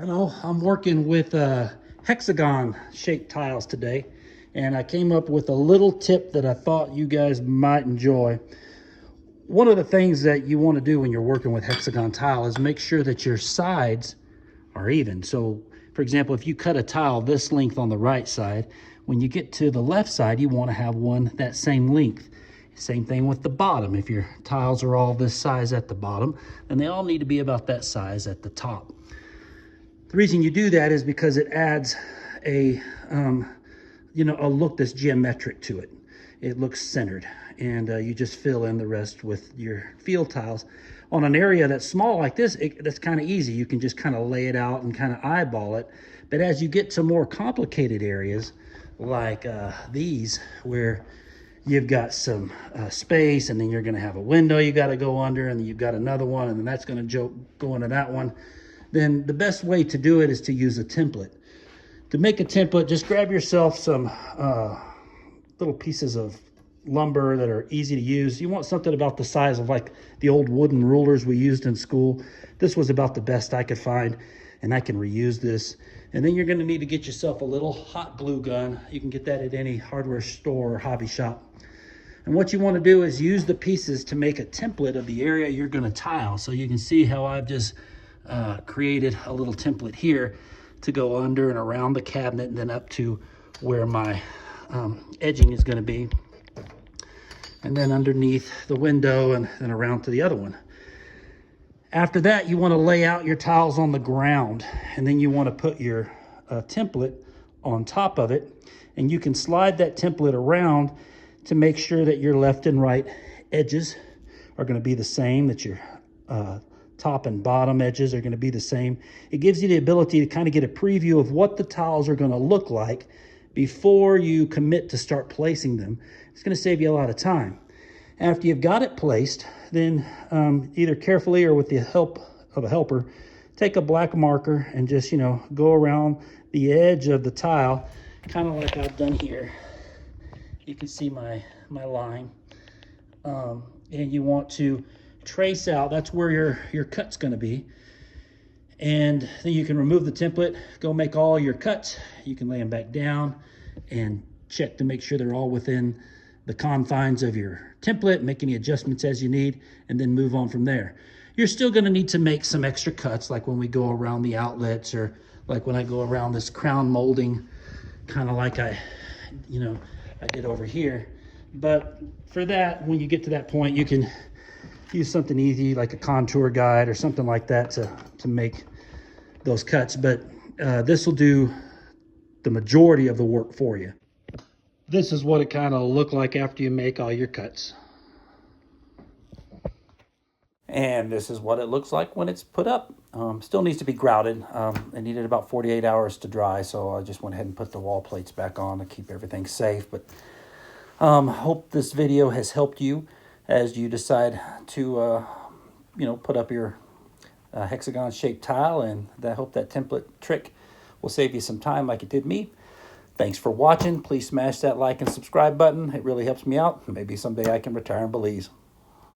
Hello, I'm working with hexagon shaped tiles today, and I came up with a little tip that I thought you guys might enjoy. One of the things that you want to do when you're working with hexagon tile is make sure that your sides are even. So for example, if you cut a tile this length on the right side, when you get to the left side, you want to have one that same length. Same thing with the bottom. If your tiles are all this size at the bottom, then they all need to be about that size at the top. The reason you do that is because it adds a look that's geometric to it. It looks centered, and you just fill in the rest with your field tiles. On an area that's small like this, that's kind of easy. You can just kind of lay it out and kind of eyeball it. But as you get to more complicated areas like these, where you've got some space, and then you're going to have a window you got to go under, and then you've got another one, and then that's going to go into that one, then the best way to do it is to use a template. To make a template, just grab yourself some little pieces of lumber that are easy to use. You want something about the size of like the old wooden rulers we used in school. This was about the best I could find, and I can reuse this. And then you're going to need to get yourself a little hot glue gun. You can get that at any hardware store or hobby shop. And what you want to do is use the pieces to make a template of the area you're going to tile. So you can see how I've just created a little template here to go under and around the cabinet, and then up to where my edging is going to be, and then underneath the window, and then around to the other one. After that, you want to lay out your tiles on the ground, and then you want to put your template on top of it, and you can slide that template around to make sure that your left and right edges are going to be the same, that your top and bottom edges are going to be the same. It gives you the ability to kind of get a preview of what the tiles are going to look like before you commit to start placing them. It's going to save you a lot of time. After you've got it placed, then either carefully or with the help of a helper, take a black marker and just, go around the edge of the tile, kind of like I've done here. You can see my line. And you want to trace out, that's where your cut's going to be. And then you can remove the template, go make all your cuts. You can lay them back down and check to make sure they're all within the confines of your template, make any adjustments as you need, and then move on from there. You're still going to need to make some extra cuts, like when we go around the outlets, or like when I go around this crown molding, kind of like I did over here. But for that, when you get to that point, you can use something easy like a contour guide or something like that to make those cuts. But this will do the majority of the work for you. This is what it kind of look like after you make all your cuts. And this is what it looks like when it's put up. Still needs to be grouted. It needed about 48 hours to dry, so I just went ahead and put the wall plates back on to keep everything safe. But hope this video has helped you as you decide to put up your hexagon shaped tile, and I hope that template trick will save you some time like it did me. Thanks for watching. Please smash that like and subscribe button. It really helps me out. Maybe someday I can retire in Belize.